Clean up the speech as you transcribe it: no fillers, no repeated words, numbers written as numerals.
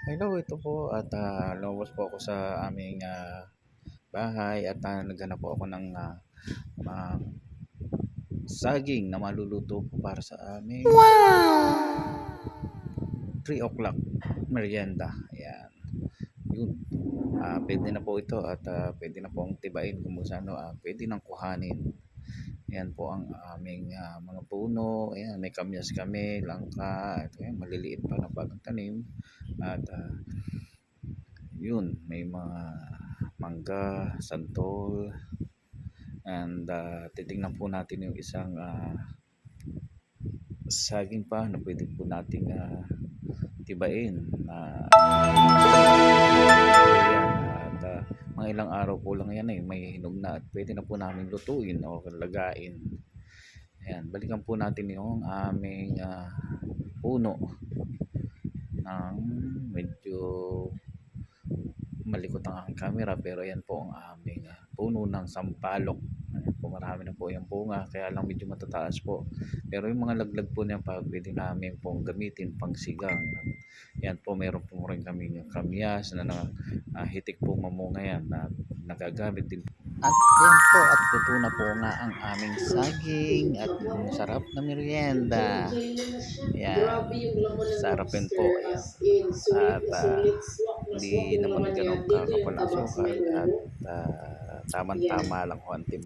Hello, ito po at lumabas po ako sa aming bahay at naghanap po ako ng ah, saging na maluluto po para sa aming 3 o'clock merienda. Ayan, yun. Pwede na po ito at pwede na pong tibain kung saan pwede nang kuhanin. Ayan po ang aming mga puno. Ayan, may kamyas kami, langka. Ito yan, maliliit pa na bagong tanim. At yun, may mga mangga, santol, and titingnan po natin yung isang saging pa na pwede po nating tibain na yan, at mga ilang araw po lang yan may hinog na at pwede na po namin lutuin o lagain. Ayan, balikan po natin yung aming puno ng medyo malikot ang aking camera, pero yan po ang aming puno ng sampalok. Ayan po, marami na po yung bunga, kaya lang medyo matataas po, pero yung mga laglag po niyan pa pwede namin pong gamitin pang sigang. Yan po, meron po rin kami kamyas na hitik po mamunga yan na nagagamit din. At yan po, at luto na po nga ang aming saging at sarap na merienda. Yan, sarapin po. Ayan. At hindi naman ganun kakapal ang sukal at tamang-tama lang ho ang timpla.